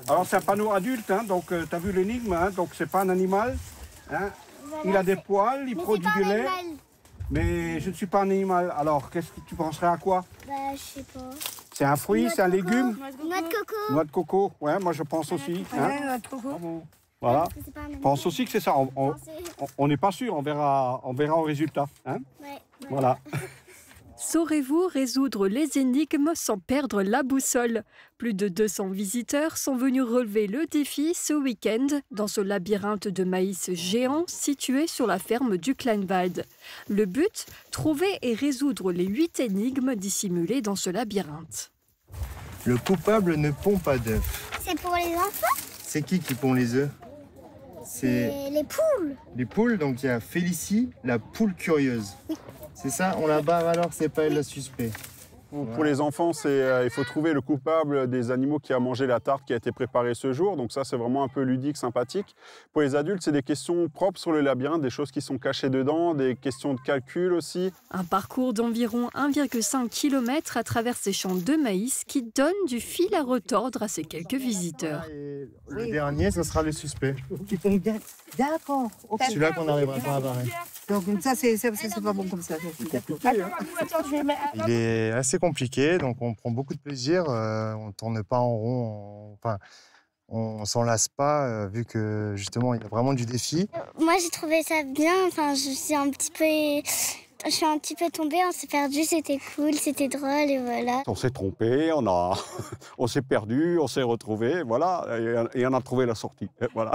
Alors c'est un panneau adulte, hein, donc tu as vu l'énigme, hein, donc c'est pas un animal. Hein. Il a des poils, il produit du lait. Mais je ne suis pas un animal. Alors qu'est-ce que tu penserais à quoi? Bah je sais pas. C'est un fruit, c'est un légume? Noix de coco. Noix de coco, ouais, moi je pense aussi. Hein. Ouais, noix de coco. Voilà. Je pense aussi que c'est ça. On n'est pas sûr, on verra au résultat. Hein. Ouais, voilà. Saurez-vous résoudre les énigmes sans perdre la boussole? Plus de 200 visiteurs sont venus relever le défi ce week-end dans ce labyrinthe de maïs géant situé sur la ferme du Kleinwald. Le but, trouver et résoudre les 8 énigmes dissimulées dans ce labyrinthe. Le coupable ne pond pas d'œufs. C'est pour les enfants? C'est qui pond les œufs? C'est les poules. Les poules, donc il y a Félicie, la poule curieuse. Oui. C'est ça, on la barre alors, c'est pas elle la suspect. Pour les enfants, il faut trouver le coupable des animaux qui a mangé la tarte qui a été préparée ce jour. Donc ça, c'est vraiment un peu ludique, sympathique. Pour les adultes, c'est des questions propres sur le labyrinthe, des choses qui sont cachées dedans, des questions de calcul aussi. Un parcours d'environ 1,5 km à travers ces champs de maïs qui donne du fil à retordre à ces quelques visiteurs. Et le dernier, ce sera le suspect. D'accord. Okay. Celui-là qu'on n'arrivera pas à barrer. Donc ça, c'est pas bon comme ça. Il est assez compliqué, donc on prend beaucoup de plaisir. On ne tourne pas en rond. On s'en lasse pas, vu que justement, il y a vraiment du défi. Moi, j'ai trouvé ça bien. Enfin, je suis un petit peu tombée, on s'est perdu, c'était cool, c'était drôle et voilà. On s'est trompé, on s'est perdu, on s'est retrouvé, voilà, et on a trouvé la sortie. Voilà.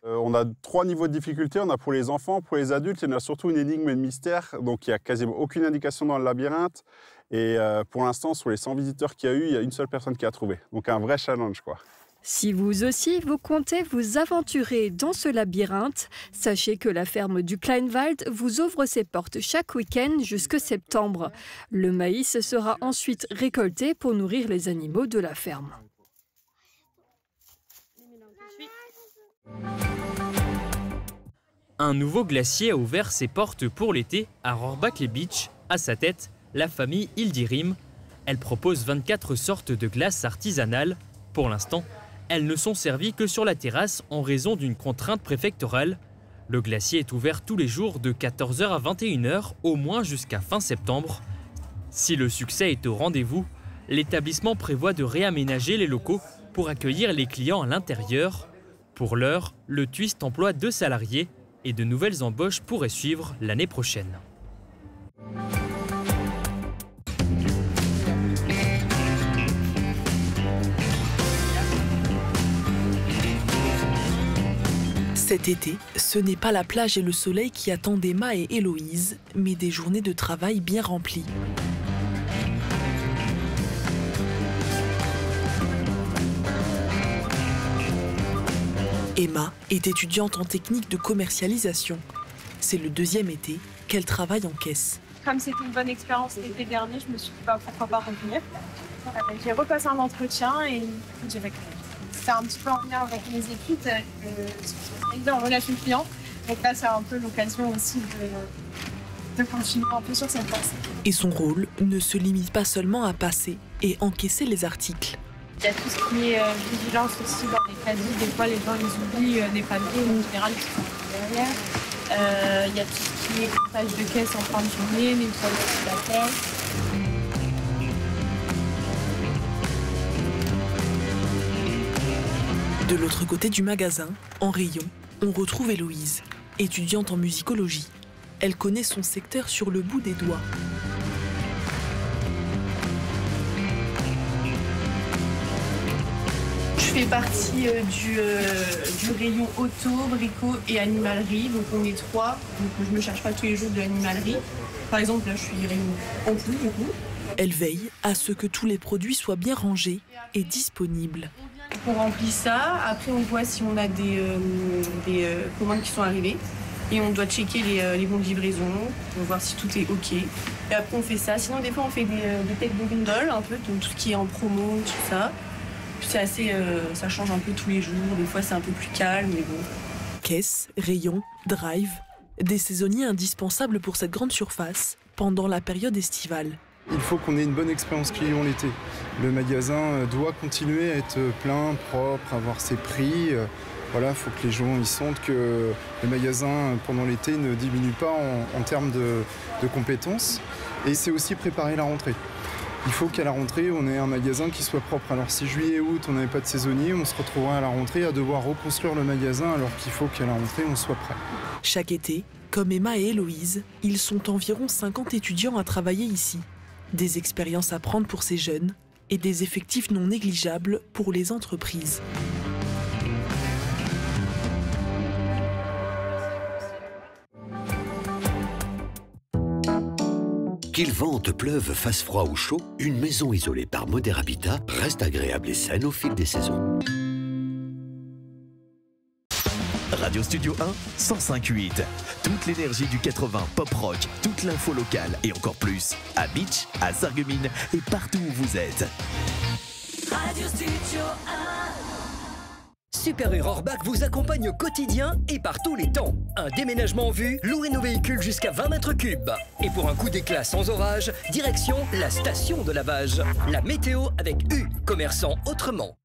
On a 3 niveaux de difficulté. On a pour les enfants, pour les adultes, il y en a surtout une énigme et de mystère. Donc il n'y a quasiment aucune indication dans le labyrinthe. Et pour l'instant, sur les 100 visiteurs qu'il y a eu, il y a une seule personne qui a trouvé. Donc un vrai challenge, quoi. Si vous aussi, vous comptez vous aventurer dans ce labyrinthe, sachez que la ferme du Kleinwald vous ouvre ses portes chaque week-end jusqu'à septembre. Le maïs sera ensuite récolté pour nourrir les animaux de la ferme. Un nouveau glacier a ouvert ses portes pour l'été à Rohrbach-les-Beach. À sa tête, la famille Ildirim. Elle propose 24 sortes de glaces artisanales. Pour l'instant, elles ne sont servies que sur la terrasse en raison d'une contrainte préfectorale. Le glacier est ouvert tous les jours de 14h à 21h, au moins jusqu'à fin septembre. Si le succès est au rendez-vous, l'établissement prévoit de réaménager les locaux pour accueillir les clients à l'intérieur. Pour l'heure, le Twist emploie 2 salariés et de nouvelles embauches pourraient suivre l'année prochaine. Cet été, ce n'est pas la plage et le soleil qui attendent Emma et Héloïse, mais des journées de travail bien remplies. Emma est étudiante en technique de commercialisation. C'est le 2e été qu'elle travaille en caisse. Comme c'était une bonne expérience l'été dernier, je me suis dit pourquoi pas revenir. J'ai repassé un entretien et j'ai réclamé. C'était un petit peu en lien avec mes études, en relation client. Donc là, c'est un peu l'occasion aussi de continuer un peu sur cette lancée. Et son rôle ne se limite pas seulement à passer et encaisser les articles. Il y a tout ce qui est vigilance aussi dans les casiers. Des fois, les gens ils oublient des papiers, mais en général, ils sont derrière. Il y a tout ce qui est comptage de caisse en fin de journée, nettoyage de la caisse. De l'autre côté du magasin, en rayon, on retrouve Héloïse, étudiante en musicologie. Elle connaît son secteur sur le bout des doigts. Je fais partie du rayon auto, brico et animalerie. Donc on est 3. Donc je ne me cherche pas tous les jours de l'animalerie. Par exemple, là je suis rayon ampoules du coup. Elle veille à ce que tous les produits soient bien rangés et disponibles. On remplit ça. Après on voit si on a des commandes qui sont arrivées. Et on doit checker les bons de livraison, on va voir si tout est OK. Et après on fait ça. Sinon des fois on fait des têtes de bundle, un peu, donc tout ce qui est en promo, tout ça. C'est assez, ça change un peu tous les jours, des fois c'est un peu plus calme, mais bon. Caisse, rayon, drive, des saisonniers indispensables pour cette grande surface pendant la période estivale. Il faut qu'on ait une bonne expérience client l'été. Le magasin doit continuer à être plein, propre, avoir ses prix. Voilà, il faut que les gens ils sentent que le magasin pendant l'été ne diminue pas en termes de compétences. Et c'est aussi préparer la rentrée. Il faut qu'à la rentrée, on ait un magasin qui soit propre. Alors si juillet et août, on n'avait pas de saisonnier, on se retrouvera à la rentrée à devoir reconstruire le magasin alors qu'il faut qu'à la rentrée, on soit prêt. Chaque été, comme Emma et Héloïse, ils sont environ 50 étudiants à travailler ici. Des expériences à prendre pour ces jeunes et des effectifs non négligeables pour les entreprises. Qu'il vente, pleuve, fasse froid ou chaud, une maison isolée par Moder Habitat reste agréable et saine au fil des saisons. Radio Studio 1, 105.8. Toute l'énergie du 80 pop rock, toute l'info locale et encore plus à Beach, à Sarreguemines et partout où vous êtes. Radio Studio 1. Super U Rohrbach vous accompagne au quotidien et par tous les temps. Un déménagement en vue, louez nos véhicules jusqu'à 20 mètres cubes. Et pour un coup d'éclat sans orage, direction la station de lavage. La météo avec U, commerçant autrement.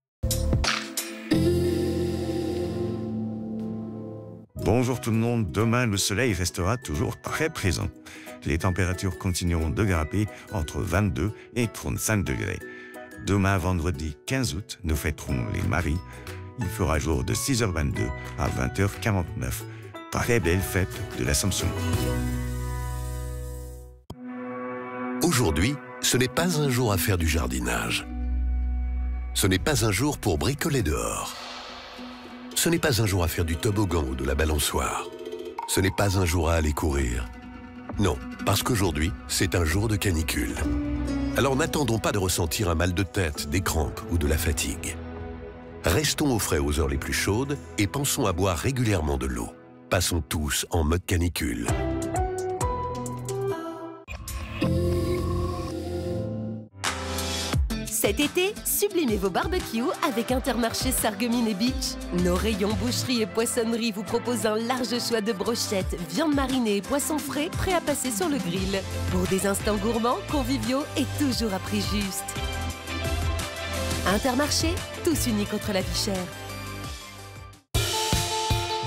Bonjour tout le monde, demain le soleil restera toujours très présent. Les températures continueront de grimper entre 22 et 35 degrés. Demain vendredi 15 août, nous fêterons les maris. Il fera jour de 6h22 à 20h49. Très belle fête de l'Assomption. Aujourd'hui, ce n'est pas un jour à faire du jardinage. Ce n'est pas un jour pour bricoler dehors. Ce n'est pas un jour à faire du toboggan ou de la balançoire. Ce n'est pas un jour à aller courir. Non, parce qu'aujourd'hui, c'est un jour de canicule. Alors n'attendons pas de ressentir un mal de tête, des crampes ou de la fatigue. Restons au frais aux heures les plus chaudes et pensons à boire régulièrement de l'eau. Passons tous en mode canicule. Cet été, sublimez vos barbecues avec Intermarché Sarreguemines et Beach. Nos rayons boucherie et poissonnerie vous proposent un large choix de brochettes, viande marinée et poissons frais prêts à passer sur le grill. Pour des instants gourmands, conviviaux et toujours à prix juste. Intermarché, tous unis contre la vie chère.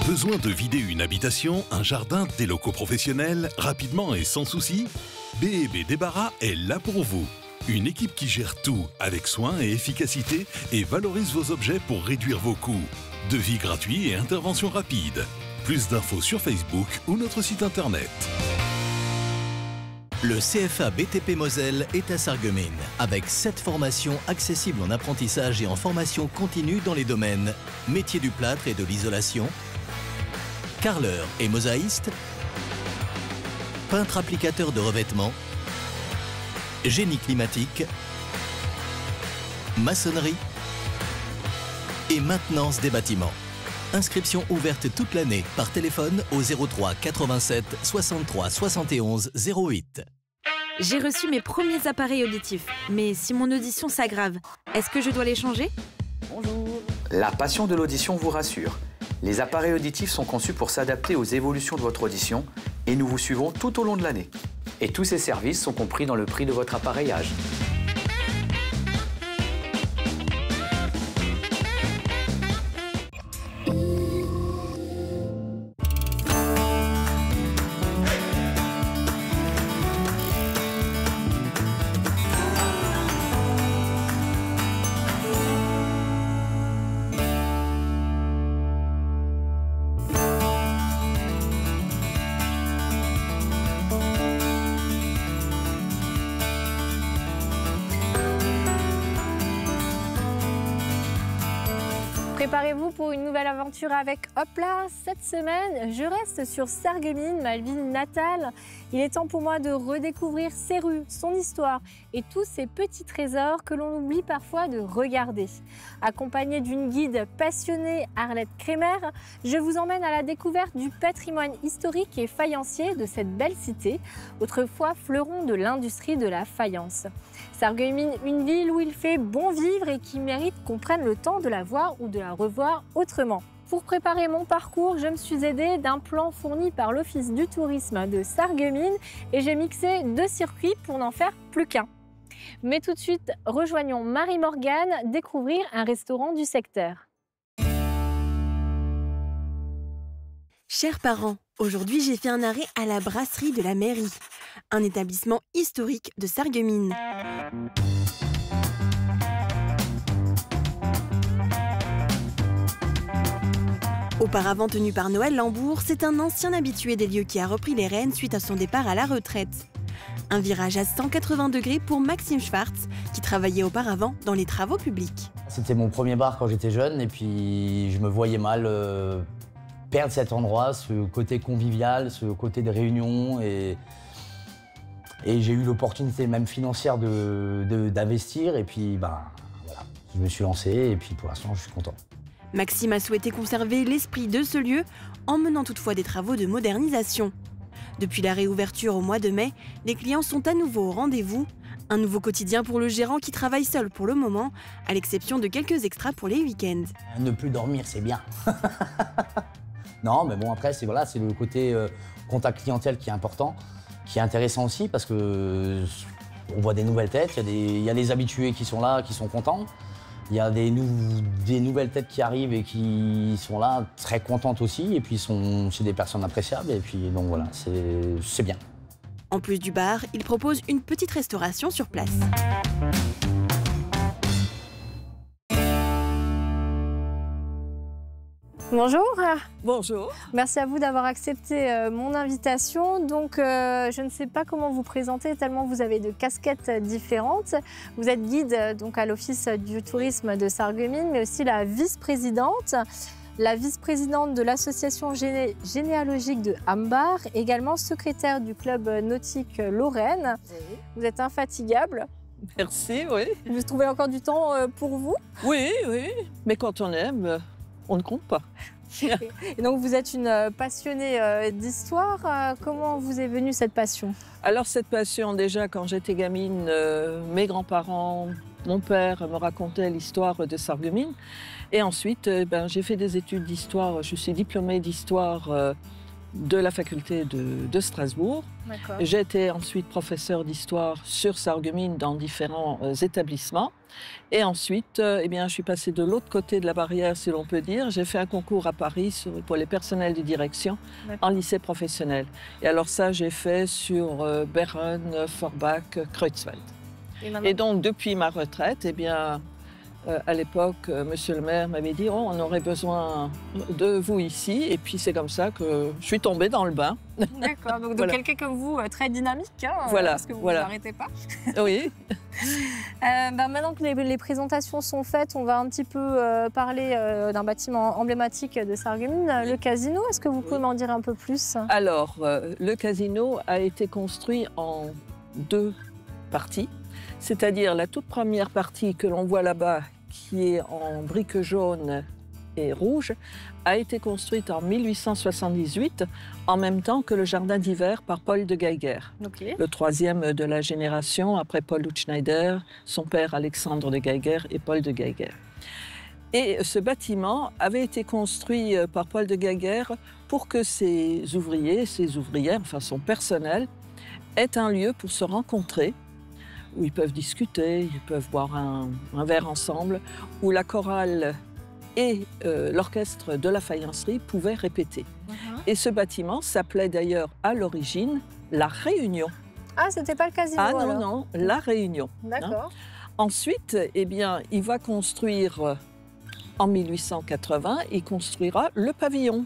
Besoin de vider une habitation, un jardin, des locaux professionnels, rapidement et sans souci? B&B Débarras est là pour vous. Une équipe qui gère tout avec soin et efficacité et valorise vos objets pour réduire vos coûts. Devis gratuit et intervention rapide. Plus d'infos sur Facebook ou notre site internet. Le CFA BTP Moselle est à Sarreguemines, avec 7 formations accessibles en apprentissage et en formation continue dans les domaines métier du plâtre et de l'isolation, carreleur et mosaïste, peintre applicateur de revêtement, génie climatique, maçonnerie et maintenance des bâtiments. Inscription ouverte toute l'année par téléphone au 03 87 63 71 08. J'ai reçu mes premiers appareils auditifs, mais si mon audition s'aggrave, est-ce que je dois les changer? Bonjour. La passion de l'audition vous rassure. Les appareils auditifs sont conçus pour s'adapter aux évolutions de votre audition et nous vous suivons tout au long de l'année. Et tous ces services sont compris dans le prix de votre appareillage. Préparez-vous pour une nouvelle aventure avec Hopla. Cette semaine, je reste sur Sarreguemines, ma ville natale. Il est temps pour moi de redécouvrir ses rues, son histoire et tous ces petits trésors que l'on oublie parfois de regarder. Accompagnée d'une guide passionnée, Arlette Kremer, je vous emmène à la découverte du patrimoine historique et faïencier de cette belle cité, autrefois fleuron de l'industrie de la faïence. Sarreguemines, une ville où il fait bon vivre et qui mérite qu'on prenne le temps de la voir ou de la revoir autrement. pour préparer mon parcours, je me suis aidée d'un plan fourni par l'Office du tourisme de Sarreguemines et j'ai mixé 2 circuits pour n'en faire plus qu'un. Mais tout de suite, rejoignons Marie-Morgane découvrir un restaurant du secteur. Chers parents, aujourd'hui j'ai fait un arrêt à la brasserie de la mairie, un établissement historique de Sarreguemines. Auparavant tenu par Noël Lambourg, c'est un ancien habitué des lieux qui a repris les rênes suite à son départ à la retraite. Un virage à 180 degrés pour Maxime Schwartz, qui travaillait auparavant dans les travaux publics. C'était mon premier bar quand j'étais jeune et puis je me voyais mal perdre cet endroit, ce côté convivial, ce côté de réunion. Et j'ai eu l'opportunité même financière d'investir et puis voilà, je me suis lancé et puis pour l'instant je suis content. Maxime a souhaité conserver l'esprit de ce lieu en menant toutefois des travaux de modernisation. Depuis la réouverture au mois de mai, les clients sont à nouveau au rendez-vous. Un nouveau quotidien pour le gérant qui travaille seul pour le moment, à l'exception de quelques extras pour les week-ends. Ne plus dormir, c'est bien. Non, mais bon, après, c'est le côté contact clientèle qui est important, qui est intéressant aussi parce que on voit des nouvelles têtes, il y a des habitués qui sont là, qui sont contents. Il y a des nouvelles têtes qui arrivent et qui sont là, très contentes aussi. Et puis, c'est des personnes appréciables. Et puis, donc voilà, c'est bien. En plus du bar, il propose une petite restauration sur place. Bonjour. Bonjour. Merci à vous d'avoir accepté mon invitation. Donc, je ne sais pas comment vous présenter tellement vous avez de casquettes différentes. Vous êtes guide donc à l'Office du tourisme de Sarreguemines, mais aussi la vice-présidente de l'association généalogique de Ambar, également secrétaire du club nautique Lorraine. Oui. Vous êtes infatigable. Merci, oui. Vous trouvez encore du temps pour vous? Oui, oui. Mais quand on aime, on ne compte pas. Et donc vous êtes une passionnée d'histoire. Comment vous est venue cette passion? Alors cette passion, déjà quand j'étais gamine, mes grands-parents, mon père me racontait l'histoire de Sarreguemines. Et ensuite, j'ai fait des études d'histoire. Je suis diplômée d'histoire de la faculté de Strasbourg. J'ai été ensuite professeure d'histoire sur Sarreguemines dans différents établissements. Et ensuite, je suis passée de l'autre côté de la barrière, si l'on peut dire. J'ai fait un concours à Paris pour les personnels de direction en lycée professionnel. Et alors ça, j'ai fait sur Beren, Forbach, Creutzwald. Et donc, depuis ma retraite, à l'époque, monsieur le maire m'avait dit « Oh, on aurait besoin de vous ici ». Et puis c'est comme ça que je suis tombée dans le bain. D'accord, donc voilà. Quelqu'un comme vous, très dynamique, voilà, parce que vous ne l'arrêtez pas. Oui. Maintenant que les présentations sont faites, on va un petit peu parler d'un bâtiment emblématique de Sarreguemines, le casino. Est-ce que vous pouvez m'en dire un peu plus? Alors, le casino a été construit en 2 parties. C'est-à-dire la toute première partie que l'on voit là-bas, qui est en briques jaunes et rouges, a été construite en 1878, en même temps que le jardin d'hiver par Paul de Geiger, le 3e de la génération, après Paul Hutschneider, son père Alexandre de Geiger et Paul de Geiger. Et ce bâtiment avait été construit par Paul de Geiger pour que ses ouvriers, ses ouvrières, enfin son personnel, aient un lieu pour se rencontrer, où ils peuvent discuter, ils peuvent boire un verre ensemble, où la chorale et l'orchestre de la faïencerie pouvaient répéter. Et ce bâtiment s'appelait d'ailleurs à l'origine La Réunion. Ah, c'était pas le casino? Ah non, alors. non, La Réunion. D'accord. Ensuite, il va construire, en 1880, il construira le pavillon,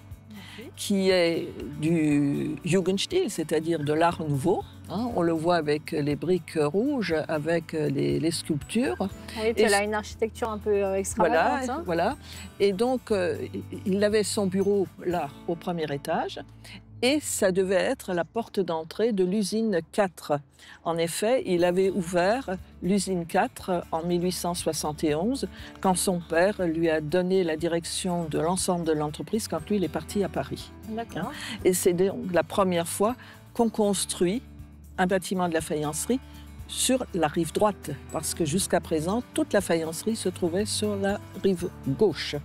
qui est du Jugendstil, c'est-à-dire de l'art nouveau. On le voit avec les briques rouges, avec les sculptures. Oui, puis elle a une architecture un peu extravagante. Voilà. Et donc, il avait son bureau là, au premier étage. Et ça devait être la porte d'entrée de l'usine 4. En effet, il avait ouvert l'usine 4 en 1871, quand son père lui a donné la direction de l'ensemble de l'entreprise, quand lui, il est parti à Paris. D'accord. Et c'est donc la première fois qu'on construit un bâtiment de la faïencerie sur la rive droite, parce que jusqu'à présent, toute la faïencerie se trouvait sur la rive gauche.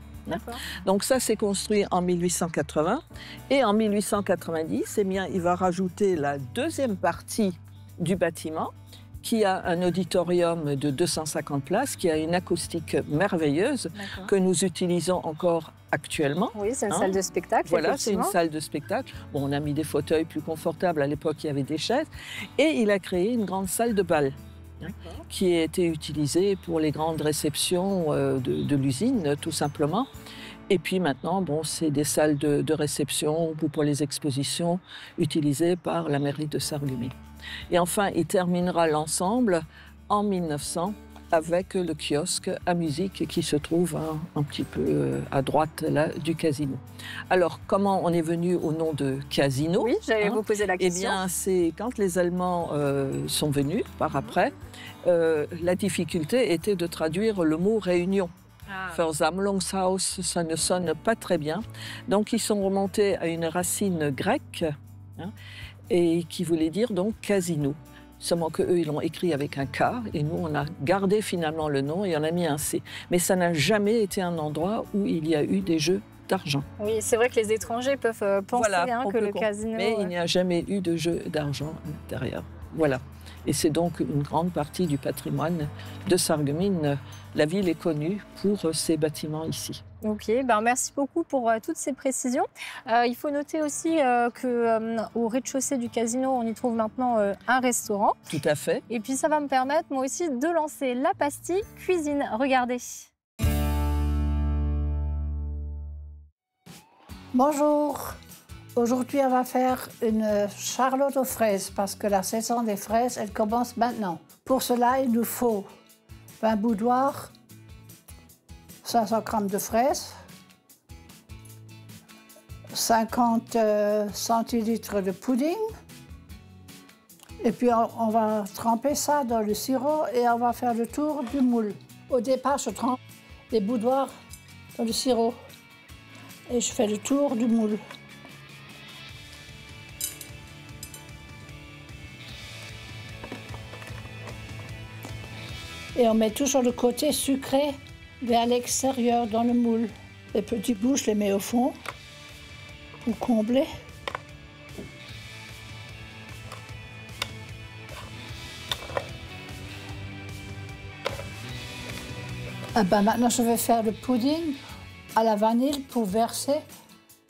Donc ça, c'est construit en 1880. Et en 1890, eh bien, il va rajouter la deuxième partie du bâtiment, qui a un auditorium de 250 places, qui a une acoustique merveilleuse que nous utilisons encore actuellement. Oui, c'est une salle de spectacle. Voilà, c'est une salle de spectacle. Bon, on a mis des fauteuils plus confortables. À l'époque, il y avait des chaises. Et il a créé une grande salle de bal qui a été utilisée pour les grandes réceptions de l'usine, tout simplement. Et puis maintenant, bon, c'est des salles de réception ou pour les expositions utilisées par la mairie de Sarreguemines. Et enfin, il terminera l'ensemble en 1900 avec le kiosque à musique qui se trouve un petit peu à droite là, du casino. Alors, comment on est venu au nom de casino? Oui, j'allais vous poser la question. Eh bien, c'est quand les Allemands sont venus par après, la difficulté était de traduire le mot réunion. Versammlungshaus, ça ne sonne pas très bien. Donc, ils sont remontés à une racine grecque, et qui voulait dire donc casino. Seulement qu'eux, ils l'ont écrit avec un K, et nous, on a gardé finalement le nom et on a mis un C. Mais ça n'a jamais été un endroit où il y a eu des jeux d'argent. Oui, c'est vrai que les étrangers peuvent penser que le casino... Mais il n'y a jamais eu de jeux d'argent à l'intérieur. Voilà. Et c'est donc une grande partie du patrimoine de Sarreguemines. La ville est connue pour ces bâtiments ici. Ok, ben merci beaucoup pour toutes ces précisions. Il faut noter aussi qu'au rez-de-chaussée du casino, on y trouve maintenant un restaurant. Tout à fait. Et puis ça va me permettre, moi aussi, de lancer la pastille cuisine. Regardez. Bonjour. Aujourd'hui, on va faire une charlotte aux fraises parce que la saison des fraises, elle commence maintenant. Pour cela, il nous faut 20 boudoirs, 500 g de fraises, 50 centilitres de pudding. Et puis, on va tremper ça dans le sirop et on va faire le tour du moule. Au départ, je trempe les boudoirs dans le sirop et je fais le tour du moule. Et on met toujours le côté sucré vers l'extérieur dans le moule. Les petits bouts, je les mets au fond pour combler. Ah ben maintenant, je vais faire le pudding à la vanille pour verser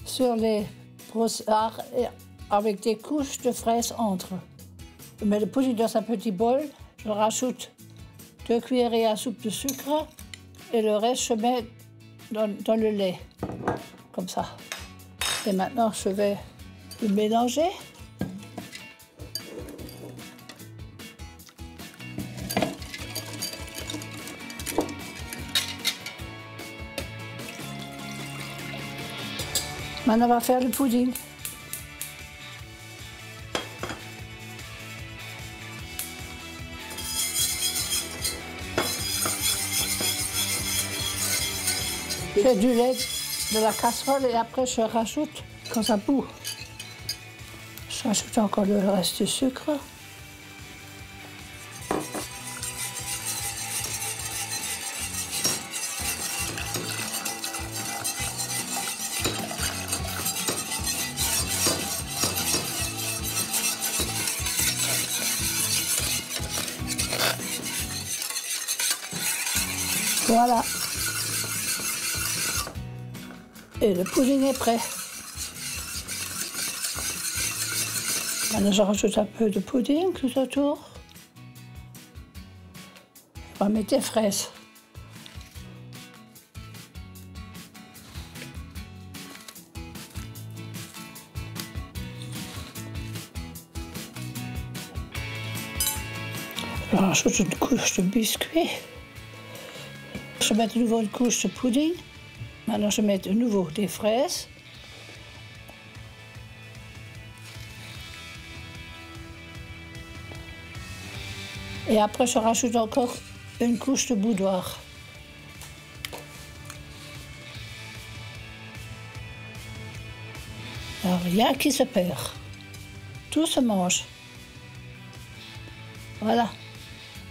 sur les brossards avec des couches de fraises entre. Je mets le pudding dans un petit bol, je rajoute 2 cuillerées à soupe de sucre et le reste, je mets dans le lait, comme ça. Et maintenant, je vais le mélanger. Maintenant, on va faire le pudding. J'ai du lait de la casserole et après je rajoute quand ça bout. Je rajoute encore le reste du sucre. Voilà. Et le pudding est prêt. Maintenant, je rajoute un peu de pudding tout autour. On va mettre des fraises. Je rajoute une couche de biscuit. Je mets de nouveau une couche de pudding. Maintenant, je mets de nouveau des fraises. Et après, je rajoute encore une couche de boudoir. Il n'y a rien qui se perd. Tout se mange. Voilà.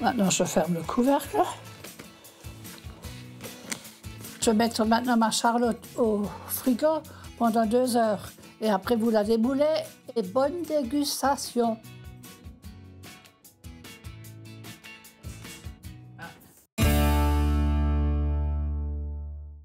Maintenant, je ferme le couvercle. Je vais mettre maintenant ma charlotte au frigo pendant 2 heures. Et après, vous la déboulez et bonne dégustation.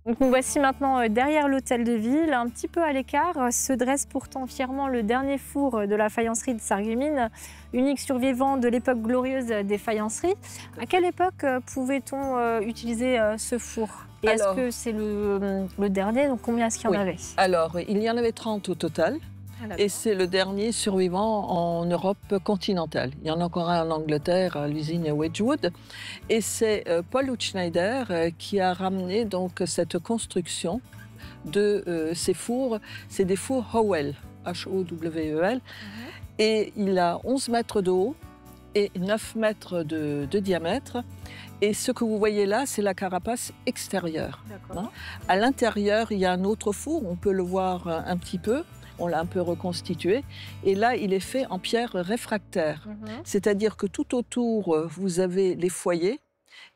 Donc nous voici maintenant derrière l'hôtel de ville, un petit peu à l'écart, se dresse pourtant fièrement le dernier four de la faïencerie de Sarreguemines, unique survivant de l'époque glorieuse des faïenceries. À quelle époque pouvait-on utiliser ce four? Et est-ce que c'est le dernier? Donc combien est-ce qu'il y en avait? Alors, il y en avait 30 au total. Et c'est le dernier survivant en Europe continentale. Il y en a encore un en Angleterre, à l'usine Wedgwood. Et c'est Paul Hutschneider qui a ramené donc cette construction de ces fours. C'est des fours Howell, H-O-W-E-L. Et il a 11 mètres de haut et 9 mètres de diamètre. Et ce que vous voyez là, c'est la carapace extérieure. Hein. À l'intérieur, il y a un autre four, on peut le voir un petit peu. On l'a un peu reconstitué. Et là, il est fait en pierre réfractaire. C'est-à-dire que tout autour, vous avez les foyers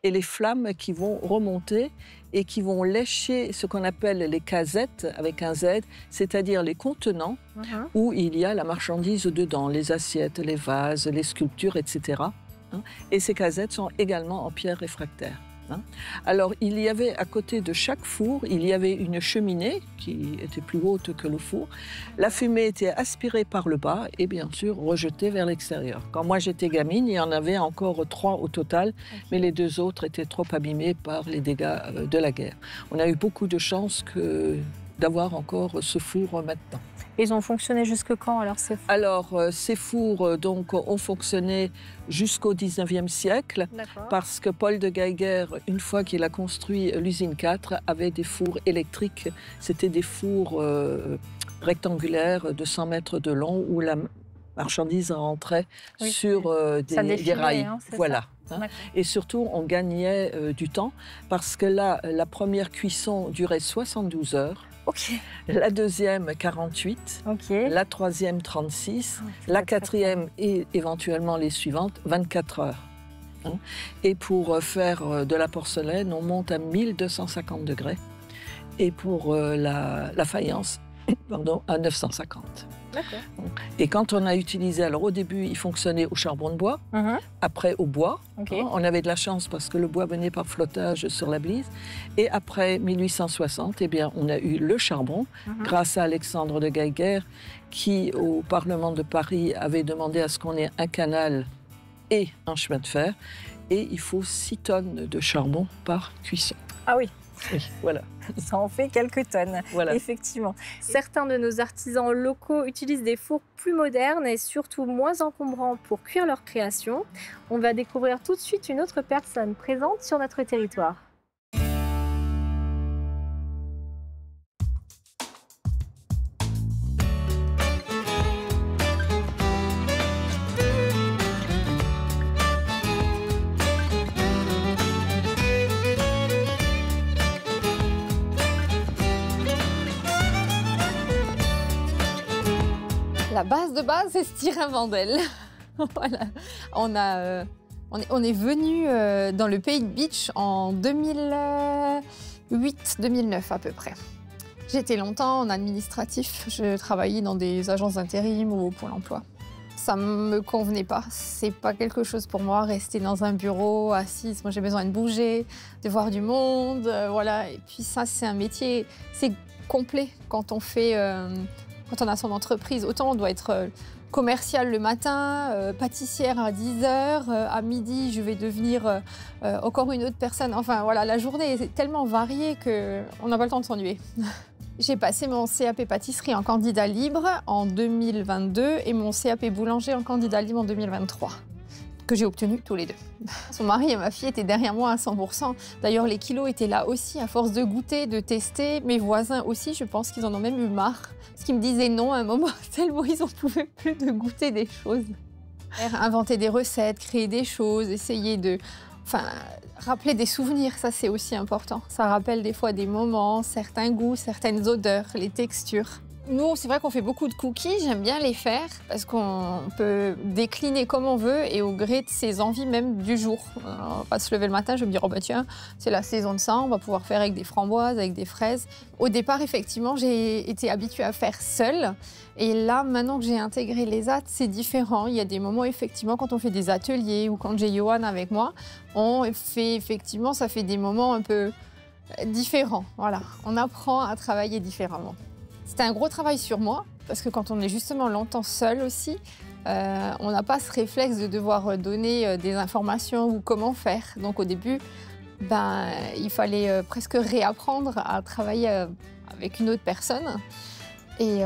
et les flammes qui vont remonter et qui vont lécher ce qu'on appelle les casettes, avec un Z, c'est-à-dire les contenants où il y a la marchandise dedans, les assiettes, les vases, les sculptures, etc. Et ces casettes sont également en pierre réfractaire. Alors, il y avait à côté de chaque four, il y avait une cheminée qui était plus haute que le four. La fumée était aspirée par le bas et bien sûr rejetée vers l'extérieur. Quand moi j'étais gamine, il y en avait encore 3 au total, mais les 2 autres étaient trop abîmés par les dégâts de la guerre. On a eu beaucoup de chance d'avoir encore ce four maintenant. Ils ont fonctionné jusque quand alors ces fours? Alors ces fours donc, ont fonctionné jusqu'au 19e siècle parce que Paul de Geiger, une fois qu'il a construit l'usine 4, avait des fours électriques. C'était des fours rectangulaires de 100 mètres de long où la marchandise rentrait sur des rails. Hein, voilà. Et surtout, on gagnait du temps parce que là, la première cuisson durait 72 heures. La deuxième, 48. La troisième, 36. La quatrième et éventuellement les suivantes, 24 heures. Et pour faire de la porcelaine, on monte à 1250 degrés. Et pour la faïence, pardon, à 950. Et quand on a utilisé, alors au début, il fonctionnait au charbon de bois, après au bois. On avait de la chance parce que le bois venait par flottage sur la Blise. Et après 1860, eh bien, on a eu le charbon, grâce à Alexandre de Geiger, qui, au Parlement de Paris, avait demandé à ce qu'on ait un canal et un chemin de fer. Et il faut 6 tonnes de charbon par cuisson. Ah oui. Oui, voilà. Ça en fait quelques tonnes, effectivement. Certains de nos artisans locaux utilisent des fours plus modernes et surtout moins encombrants pour cuire leur création. On va découvrir tout de suite une autre personne présente sur notre territoire. La base de base, c'est Styrin Vandel. Voilà. On est venu dans le pays de Bitche en 2008-2009 à peu près. J'étais longtemps en administratif. Je travaillais dans des agences d'intérim ou au Pôle emploi. Ça me convenait pas. C'est pas quelque chose pour moi, rester dans un bureau, assise. Moi, j'ai besoin de bouger, de voir du monde, voilà. Et puis ça, c'est un métier, c'est complet quand on fait... Quand on a son entreprise, autant on doit être commercial le matin, pâtissière à 10h, à midi je vais devenir encore une autre personne. Enfin voilà, la journée est tellement variée qu'on n'a pas le temps de s'ennuyer. J'ai passé mon CAP pâtisserie en candidat libre en 2022 et mon CAP boulanger en candidat libre en 2023. Que j'ai obtenu tous les deux. Son mari et ma fille étaient derrière moi à 100%. D'ailleurs, les kilos étaient là aussi, à force de goûter, de tester. Mes voisins aussi, je pense qu'ils en ont même eu marre. Parce qu'ils me disaient non à un moment, tellement ils n'en pouvaient plus de goûter des choses. Inventer des recettes, créer des choses, essayer de... Enfin, rappeler des souvenirs, ça c'est aussi important. Ça rappelle des fois des moments, certains goûts, certaines odeurs, les textures. Nous, c'est vrai qu'on fait beaucoup de cookies, j'aime bien les faire parce qu'on peut décliner comme on veut et au gré de ses envies même du jour. On va se lever le matin, je vais me dire, oh bah tiens, c'est la saison de ça, on va pouvoir faire avec des framboises, avec des fraises. Au départ, effectivement, j'ai été habituée à faire seule. Et là, maintenant que j'ai intégré les AT, c'est différent. Il y a des moments, effectivement, quand on fait des ateliers ou quand j'ai Johan avec moi, on fait effectivement, ça fait des moments un peu différents. Voilà, on apprend à travailler différemment. C'était un gros travail sur moi, parce que quand on est justement longtemps seul aussi, on n'a pas ce réflexe de devoir donner des informations ou comment faire. Donc au début, il fallait presque réapprendre à travailler avec une autre personne. Et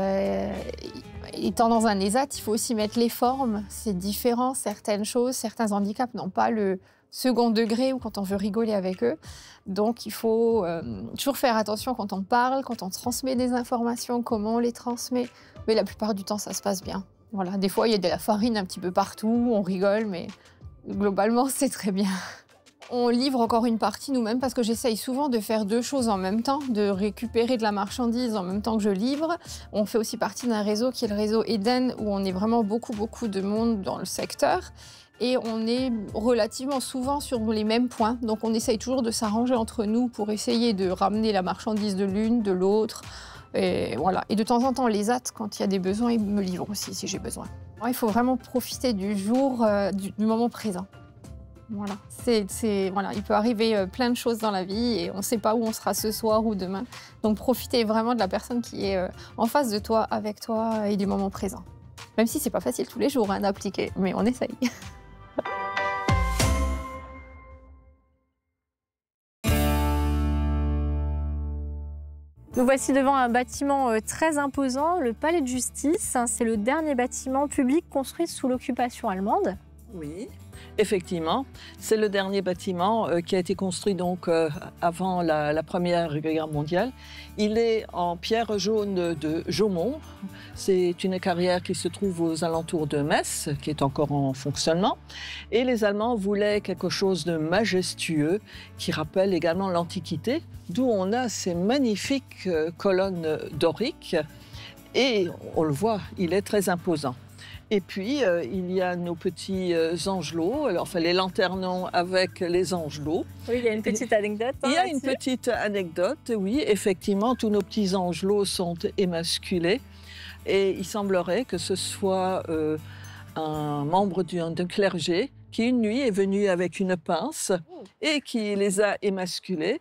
étant dans un ESAT, il faut aussi mettre les formes. C'est différent, certaines choses, certains handicaps n'ont pas le second degré ou quand on veut rigoler avec eux. Donc il faut toujours faire attention quand on parle, quand on transmet des informations, comment on les transmet. Mais la plupart du temps, ça se passe bien. Voilà. Des fois, il y a de la farine un petit peu partout, on rigole, mais globalement, c'est très bien. On livre encore une partie nous-mêmes parce que j'essaye souvent de faire deux choses en même temps, de récupérer de la marchandise en même temps que je livre. On fait aussi partie d'un réseau qui est le réseau Eden, où on est vraiment beaucoup de monde dans le secteur. Et on est relativement souvent sur les mêmes points. Donc on essaye toujours de s'arranger entre nous pour essayer de ramener la marchandise de l'une, de l'autre. Et voilà. Et de temps en temps, les AT, quand il y a des besoins, ils me livrent aussi si j'ai besoin. Il faut vraiment profiter du jour, du moment présent. Voilà. Voilà. Il peut arriver plein de choses dans la vie et on ne sait pas où on sera ce soir ou demain. Donc profitez vraiment de la personne qui est en face de toi, avec toi et du moment présent. Même si ce n'est pas facile tous les jours d'appliquer, mais on essaye. Nous voici devant un bâtiment très imposant, le Palais de Justice. C'est le dernier bâtiment public construit sous l'occupation allemande. Oui, effectivement. C'est le dernier bâtiment qui a été construit donc avant la Première Guerre mondiale. Il est en pierre jaune de Jaumont. C'est une carrière qui se trouve aux alentours de Metz, qui est encore en fonctionnement. Et les Allemands voulaient quelque chose de majestueux qui rappelle également l'Antiquité, d'où on a ces magnifiques colonnes doriques. Et on le voit, il est très imposant. Et puis, il y a nos petits angelots, enfin les lanternons avec les angelots. Oui, il y a une petite anecdote. Il y a une petite anecdote, oui. Effectivement, tous nos petits angelots sont émasculés. Et il semblerait que ce soit un membre d'un clergé qui, une nuit, est venu avec une pince et qui les a émasculés.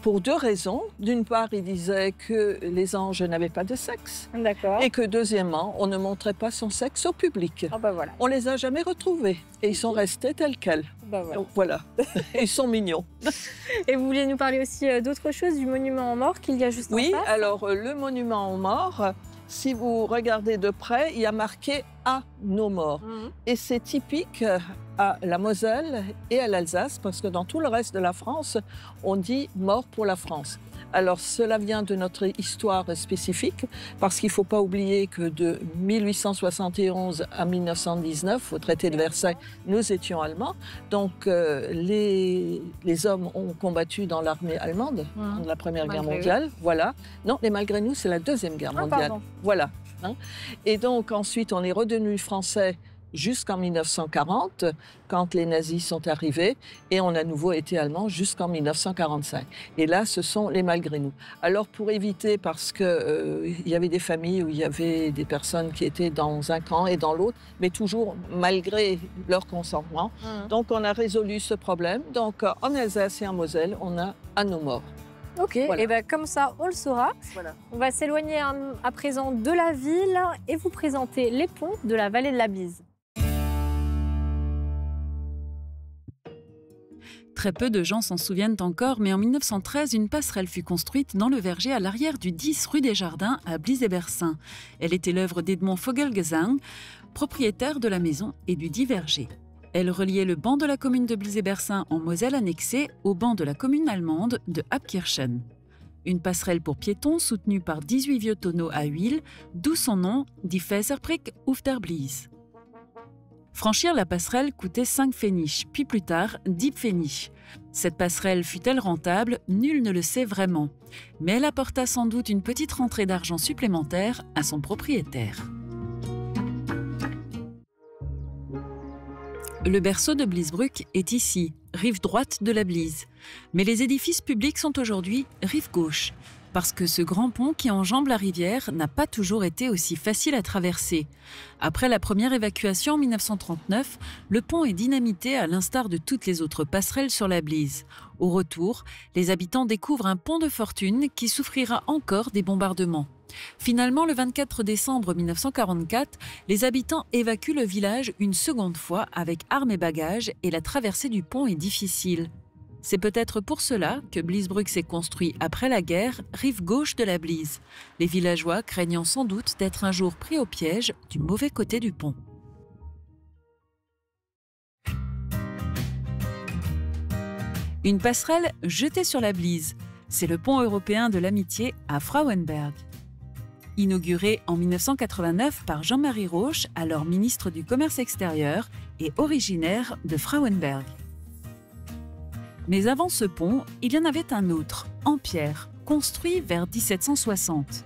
Pour deux raisons. D'une part, il disait que les anges n'avaient pas de sexe. D'accord. Et que deuxièmement, on ne montrait pas son sexe au public. Ah bah voilà. On les a jamais retrouvés. Et ils sont restés tels quels. Bah voilà. Donc voilà. Ils sont mignons. Et vous vouliez nous parler aussi d'autre chose, du monument aux morts qu'il y a juste en face? Oui, alors le monument aux morts, si vous regardez de près, il y a marqué « à nos morts ». Et c'est typique à la Moselle et à l'Alsace, parce que dans tout le reste de la France, on dit « mort pour la France ». Alors cela vient de notre histoire spécifique, parce qu'il ne faut pas oublier que de 1871 à 1919, au traité de Versailles, nous étions allemands. Donc les hommes ont combattu dans l'armée allemande, dans la Première Guerre mondiale. Voilà. Non, les malgré nous, c'est la Deuxième Guerre mondiale. Pardon. Voilà. Et donc ensuite, on est redevenu français jusqu'en 1940, quand les nazis sont arrivés, et on a à nouveau été allemand jusqu'en 1945. Et là, ce sont les malgré nous. Alors, pour éviter, parce qu'il y avait des familles où il y avait des personnes qui étaient dans un camp et dans l'autre, mais toujours malgré leur consentement, donc on a résolu ce problème. Donc, en Alsace et en Moselle, on a à nos morts. Ok, voilà. Et bien comme ça, on le saura. Voilà. On va s'éloigner à présent de la ville et vous présenter les ponts de la vallée de la Bise. Très peu de gens s'en souviennent encore, mais en 1913, une passerelle fut construite dans le verger à l'arrière du 10 rue des Jardins à Blies-et-Bersin. Elle était l'œuvre d'Edmond Vogelgesang, propriétaire de la maison et du dit verger. Elle reliait le banc de la commune de Blies-et-Bersin en Moselle annexé au banc de la commune allemande de Abkirchen. Une passerelle pour piétons soutenue par 18 vieux tonneaux à huile, d'où son nom, Die Fäserbrücke auf der Blies. Franchir la passerelle coûtait 5 pfennig, puis plus tard 10 pfennig. Cette passerelle fut-elle rentable? Nul ne le sait vraiment. Mais elle apporta sans doute une petite rentrée d'argent supplémentaire à son propriétaire. Le berceau de Bliesbruck est ici, rive droite de la Blies. Mais les édifices publics sont aujourd'hui rive gauche, parce que ce grand pont qui enjambe la rivière n'a pas toujours été aussi facile à traverser. Après la première évacuation en 1939, le pont est dynamité à l'instar de toutes les autres passerelles sur la Blies. Au retour, les habitants découvrent un pont de fortune qui souffrira encore des bombardements. Finalement, le 24 décembre 1944, les habitants évacuent le village une seconde fois avec armes et bagages et la traversée du pont est difficile. C'est peut-être pour cela que Bliesbruck s'est construit après la guerre, rive gauche de la Blies, les villageois craignant sans doute d'être un jour pris au piège du mauvais côté du pont. Une passerelle jetée sur la Blies, c'est le pont européen de l'amitié à Frauenberg. Inauguré en 1989 par Jean-Marie Rauch, alors ministre du Commerce extérieur et originaire de Frauenberg. Mais avant ce pont, il y en avait un autre, en pierre, construit vers 1760.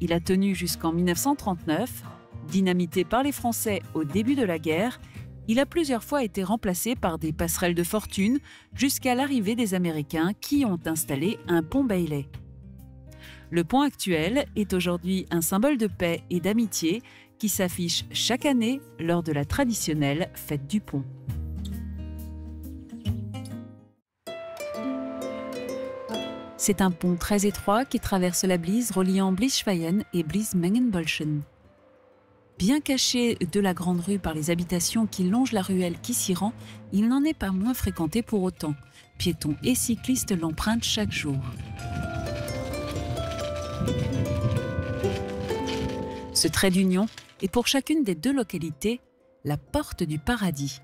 Il a tenu jusqu'en 1939. Dynamité par les Français au début de la guerre, il a plusieurs fois été remplacé par des passerelles de fortune jusqu'à l'arrivée des Américains qui ont installé un pont Bailey. Le pont actuel est aujourd'hui un symbole de paix et d'amitié qui s'affiche chaque année lors de la traditionnelle fête du pont. C'est un pont très étroit qui traverse la Blies reliant Bliesschweien et Bliesmengenbolschen. Bien caché de la grande rue par les habitations qui longent la ruelle qui s'y rend, il n'en est pas moins fréquenté pour autant. Piétons et cyclistes l'empruntent chaque jour. Ce trait d'union est pour chacune des deux localités la porte du paradis.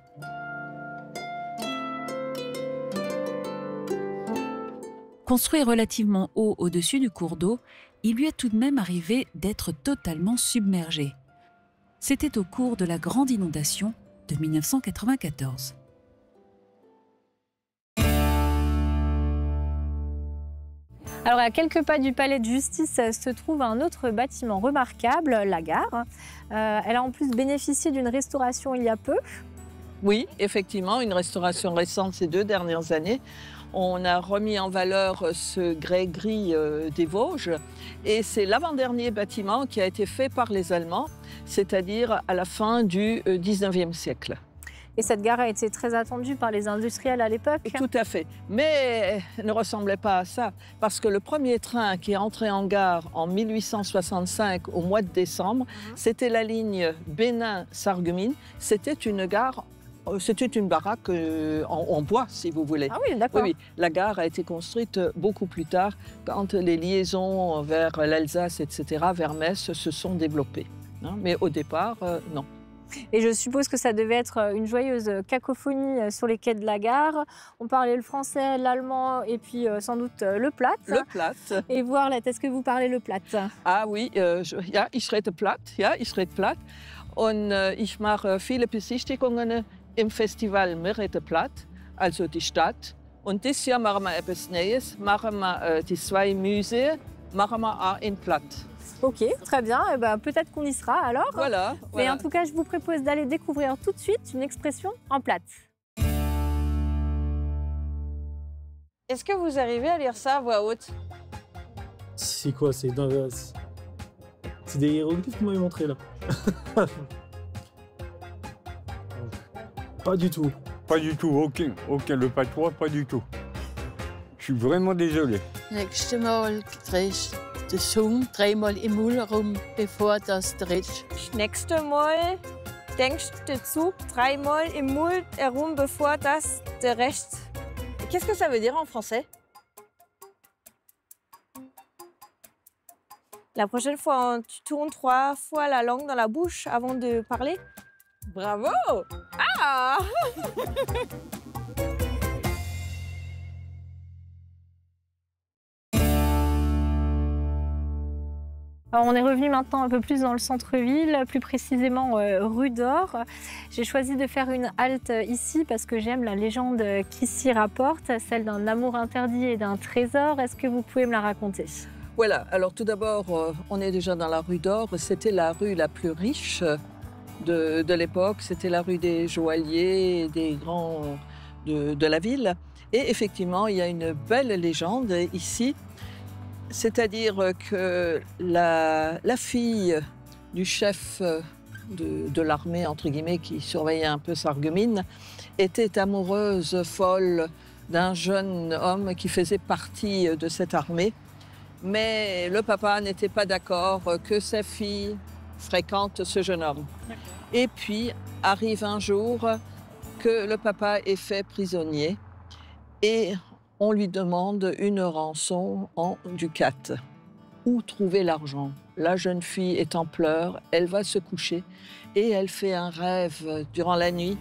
Construit relativement haut au-dessus du cours d'eau, il lui est tout de même arrivé d'être totalement submergé. C'était au cours de la grande inondation de 1994. Alors à quelques pas du palais de justice se trouve un autre bâtiment remarquable, la gare. Elle a en plus bénéficié d'une restauration il y a peu. Oui, effectivement, une restauration récente ces 2 dernières années. On a remis en valeur ce grès gris des Vosges et c'est l'avant-dernier bâtiment qui a été fait par les Allemands, c'est-à-dire à la fin du 19e siècle. Et cette gare a été très attendue par les industriels à l'époque. Tout à fait, mais elle ne ressemblait pas à ça, parce que le premier train qui est entré en gare en 1865 au mois de décembre, c'était la ligne Bénin-Sarreguemines. C'était une gare. C'était une baraque en bois, si vous voulez. Ah oui, d'accord. Oui, la gare a été construite beaucoup plus tard, quand les liaisons vers l'Alsace, etc., vers Metz, se sont développées. Mais au départ, non. Et je suppose que ça devait être une joyeuse cacophonie sur les quais de la gare. On parlait le français, l'allemand et puis sans doute le Platt. Le Platt. Et voir là, est-ce que vous parlez le Platt? Ah oui, ja, ich rede Platt. Ja, ich rede Platt. Und ich mache viele Besichtigungen im Festival Merete Platt, also die Stadt. Und dieses Jahr machen wir etwas Neues, machen wir die 2 Museen, machen wir auch in Platt. Ok, très bien. Eh ben, peut-être qu'on y sera alors. Voilà. Mais en tout cas, je vous propose d'aller découvrir tout de suite une expression en Platt. Est-ce que vous arrivez à lire ça à voix haute? C'est quoi? C'est des hiéroglyphes que vous m'avez montré là. Pas du tout. Pas du tout, aucun. Le patois, pas du tout. Je suis vraiment désolé. Nächste Mal drehst du Zung 3-mal im Mund rum, bevor das dreht. Nächste Mal denkst du Zug 3-mal im Mund herum, bevor das der Rest. Qu'est-ce que ça veut dire en français? La prochaine fois, tu tournes 3 fois la langue dans la bouche avant de parler. Bravo! Ah! Alors, on est revenu maintenant un peu plus dans le centre-ville, plus précisément rue d'Or. J'ai choisi de faire une halte ici parce que j'aime la légende qui s'y rapporte, celle d'un amour interdit et d'un trésor. Est-ce que vous pouvez me la raconter? Voilà, alors tout d'abord, on est déjà dans la rue d'Or. C'était la rue la plus riche de l'époque. C'était la rue des joailliers, des grands de la ville. Et effectivement, il y a une belle légende ici. C'est-à-dire que la fille du chef de l'armée, entre guillemets, qui surveillait un peu Sarreguemines, était amoureuse folle d'un jeune homme qui faisait partie de cette armée. Mais le papa n'était pas d'accord que sa fille fréquente ce jeune homme. Et puis arrive un jour que le papa est fait prisonnier et on lui demande une rançon en ducats. Où trouver l'argent? La jeune fille est en pleurs, elle va se coucher et elle fait un rêve durant la nuit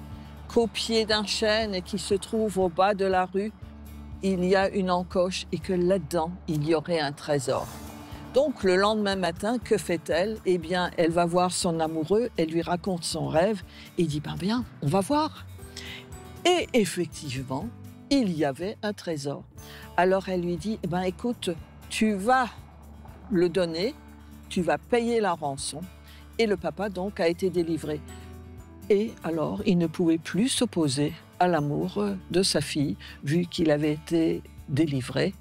qu'au pied d'un chêne qui se trouve au bas de la rue, il y a une encoche et que là-dedans, il y aurait un trésor. Donc, le lendemain matin, que fait-elle? Eh bien, elle va voir son amoureux, elle lui raconte son rêve et il dit, ben bien, on va voir. Et effectivement, il y avait un trésor. Alors, elle lui dit, eh ben, écoute, tu vas le donner, tu vas payer la rançon. Et le papa, donc, a été délivré. Et alors, il ne pouvait plus s'opposer à l'amour de sa fille, vu qu'il avait été délivré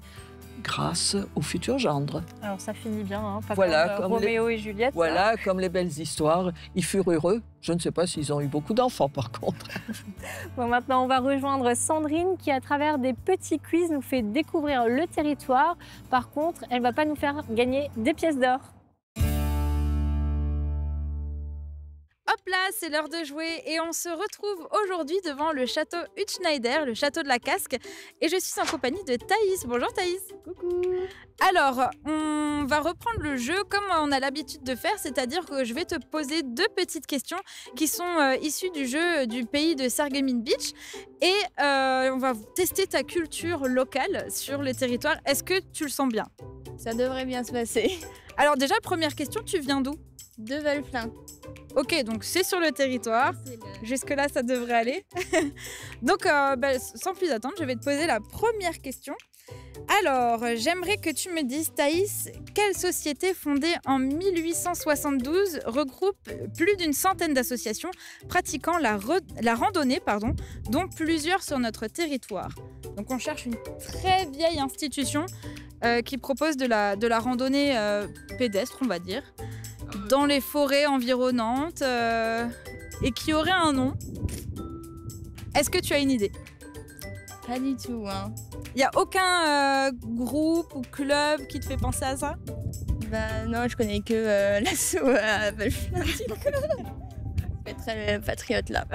grâce au futur gendre. Alors ça finit bien, hein, pas voilà, comme Roméo et Juliette. Voilà, comme les belles histoires. Ils furent heureux. Je ne sais pas s'ils ont eu beaucoup d'enfants, par contre. Bon, maintenant, on va rejoindre Sandrine qui, à travers des petits quiz, nous fait découvrir le territoire. Par contre, elle ne va pas nous faire gagner des pièces d'or. Hop là, c'est l'heure de jouer et on se retrouve aujourd'hui devant le château Hutschneider, le château de la Casque. Et je suis en compagnie de Thaïs. Bonjour Thaïs. Coucou. Alors, on va reprendre le jeu comme on a l'habitude de faire, c'est-à-dire que je vais te poser 2 petites questions qui sont issues du jeu du pays de Sarreguemines Beach. Et on va tester ta culture locale sur le territoire. Est-ce que tu le sens bien? Ça devrait bien se passer. Alors déjà, première question, tu viens d'où? De Velflin. Ok, donc c'est sur le territoire. Jusque-là, ça devrait aller. Donc, sans plus attendre, je vais te poser la première question. Alors, j'aimerais que tu me dises, Thaïs, quelle société fondée en 1872 regroupe plus d'une centaine d'associations pratiquant la randonnée, dont plusieurs sur notre territoire. Donc, on cherche une très vieille institution qui propose de la randonnée pédestre, on va dire, dans les forêts environnantes et qui aurait un nom. Est-ce que tu as une idée? Pas du tout, hein. Il n'y a aucun groupe ou club qui te fait penser à ça? Bah non, je connais que l'asso à Velflin. Je vais très patriote là.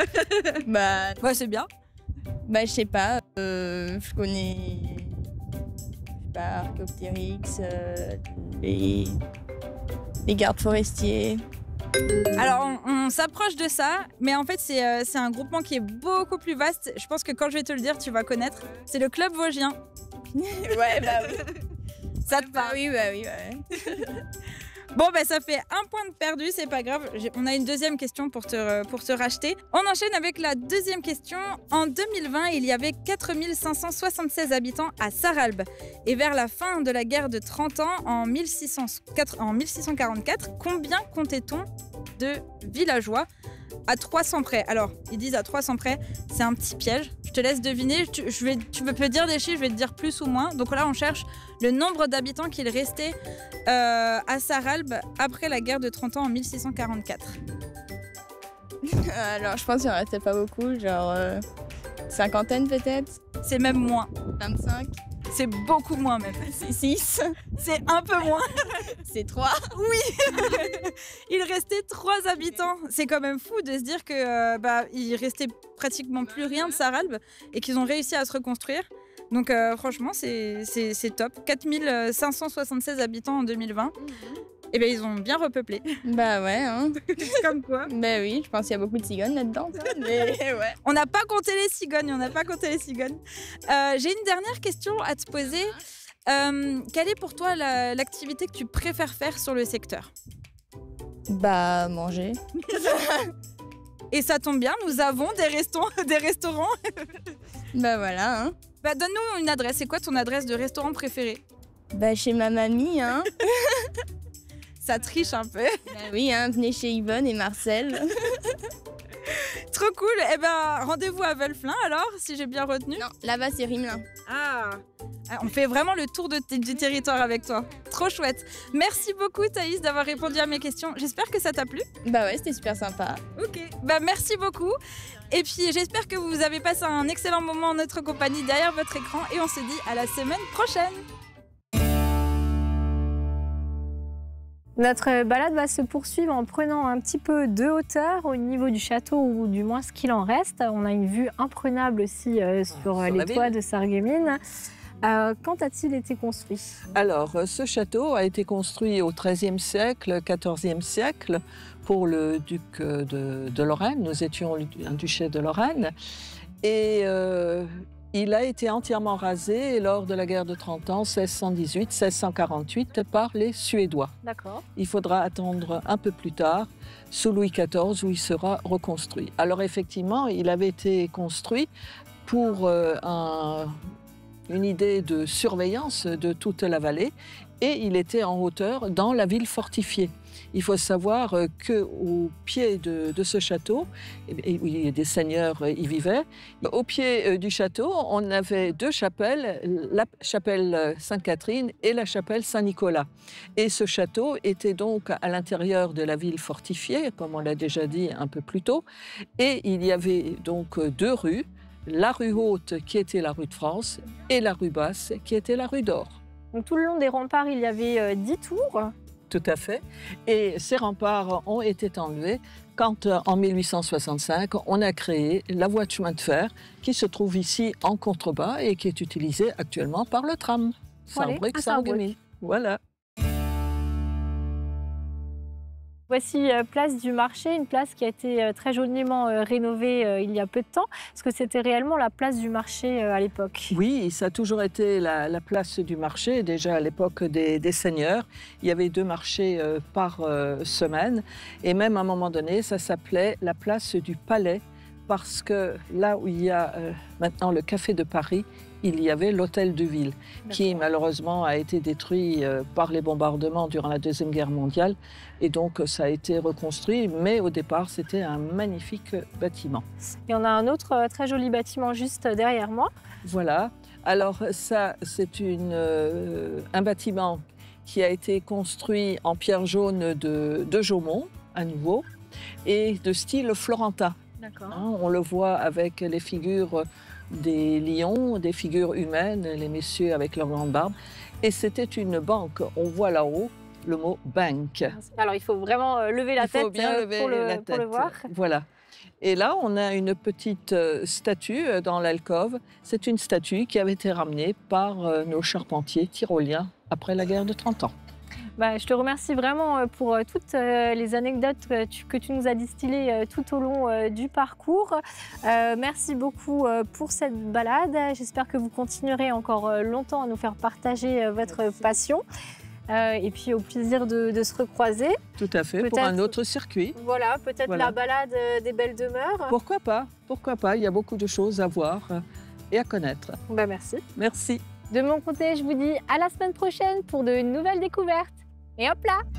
Bah ouais, c'est bien. Bah je sais pas, je connais Archéoptérix, les gardes forestiers. Alors, on s'approche de ça, mais en fait, c'est un groupement qui est beaucoup plus vaste. Je pense que quand je vais te le dire, tu vas connaître. C'est le Club Vosgien. Ouais, bah oui. Ça te parle? Oui, bah oui, ouais. Bon, bah ça fait 1 point de perdu, c'est pas grave. On a une deuxième question pour te racheter. On enchaîne avec la deuxième question. En 2020, il y avait 4576 habitants à Sarralbe. Et vers la fin de la guerre de 30 ans, en 1644, combien comptait-on de villageois à 300 près? Alors, ils disent à 300 près, c'est un petit piège. Je te laisse deviner. Tu peux dire des chiffres, je vais te dire plus ou moins. Donc là, on cherche le nombre d'habitants qu'il restait à Sarralbe après la guerre de 30 ans en 1644. Alors, je pense qu'il en restait pas beaucoup, genre cinquantaine peut-être. C'est même moins. 25. C'est beaucoup moins même. C'est 6. C'est un peu moins. C'est 3. Oui. Il restait 3 habitants. C'est quand même fou de se dire que il restait pratiquement plus rien de Sarralbe et qu'ils ont réussi à se reconstruire. Donc franchement, c'est top. 4576 habitants en 2020. Et bien, ils ont bien repeuplé. Bah ouais, hein. Comme quoi. Bah oui, je pense qu'il y a beaucoup de cigognes là-dedans. Mais ouais. On n'a pas compté les cigognes, J'ai une dernière question à te poser. Quelle est pour toi l'activité que tu préfères faire sur le secteur? Bah, manger. Et ça tombe bien, nous avons des restaurants. Bah voilà, hein. Bah, donne-nous une adresse. C'est quoi ton adresse de restaurant préférée? Bah, chez ma mamie, hein. Ça triche un peu. Bah oui, hein, venez chez Yvonne et Marcel. Trop cool. Eh ben, rendez-vous à Velflin alors, si j'ai bien retenu. Non, là-bas c'est Rimelin. Ah, on fait vraiment le tour du territoire avec toi. Trop chouette. Merci beaucoup Thaïs d'avoir répondu à mes questions. J'espère que ça t'a plu. Bah ouais, c'était super sympa. Ok, bah merci beaucoup. Et puis j'espère que vous avez passé un excellent moment en notre compagnie derrière votre écran et on se dit à la semaine prochaine. Notre balade va se poursuivre en prenant un petit peu de hauteur au niveau du château, ou du moins ce qu'il en reste. On a une vue imprenable aussi sur les toits de Sarreguemines. Quand a-t-il été construit? Alors, ce château a été construit au XIIIe siècle, XIVe siècle, pour le duc de Lorraine. Nous étions un duché de Lorraine. Et il a été entièrement rasé lors de la guerre de 30 ans, 1618-1648, par les Suédois. D'accord. Il faudra attendre un peu plus tard, sous Louis XIV, où il sera reconstruit. Alors effectivement, il avait été construit pour une idée de surveillance de toute la vallée, et il était en hauteur dans la ville fortifiée. Il faut savoir qu'au pied de ce château, des seigneurs y vivaient, au pied du château, on avait deux chapelles, la chapelle Sainte-Catherine et la chapelle Saint-Nicolas. Et ce château était donc à l'intérieur de la ville fortifiée, comme on l'a déjà dit un peu plus tôt, et il y avait donc deux rues, la rue Haute qui était la rue de France et la rue Basse qui était la rue d'Or. Donc tout le long des remparts, il y avait 10 tours. Tout à fait. Et ces remparts ont été enlevés quand, en 1865, on a créé la voie de chemin de fer qui se trouve ici en contrebas et qui est utilisée actuellement par le tram. Sarrebruck-Sarreguemines. Voilà. Voici place du marché, une place qui a été très joliment rénovée il y a peu de temps. Est-ce que c'était réellement la place du marché à l'époque? Oui, ça a toujours été la place du marché. Déjà à l'époque des seigneurs, il y avait 2 marchés par semaine. Et même à un moment donné, ça s'appelait la place du Palais, parce que là où il y a maintenant le Café de Paris, il y avait l'hôtel de ville, qui malheureusement a été détruit par les bombardements durant la Deuxième Guerre mondiale. Et donc ça a été reconstruit, mais au départ c'était un magnifique bâtiment. Et on a un autre très joli bâtiment juste derrière moi. Voilà, alors ça c'est un bâtiment qui a été construit en pierre jaune de Jaumont, à nouveau, et de style florentin. On le voit avec les figures des lions, des figures humaines, les messieurs avec leurs grandes barbes. Et c'était une banque. On voit là-haut le mot « bank ». Alors, il faut vraiment lever la tête pour le voir. Voilà. Et là, on a une petite statue dans l'alcôve. C'est une statue qui avait été ramenée par nos charpentiers tyroliens après la guerre de 30 ans. Je te remercie vraiment pour toutes les anecdotes que tu nous as distillées tout au long du parcours. Merci beaucoup pour cette balade. J'espère que vous continuerez encore longtemps à nous faire partager votre passion. Et puis au plaisir de se recroiser. Tout à fait, pour un autre circuit. Voilà, peut-être la balade des belles demeures. Pourquoi pas? Pourquoi pas? Il y a beaucoup de choses à voir et à connaître. Merci. Merci. De mon côté, je vous dis à la semaine prochaine pour de nouvelles découvertes. Et hop là!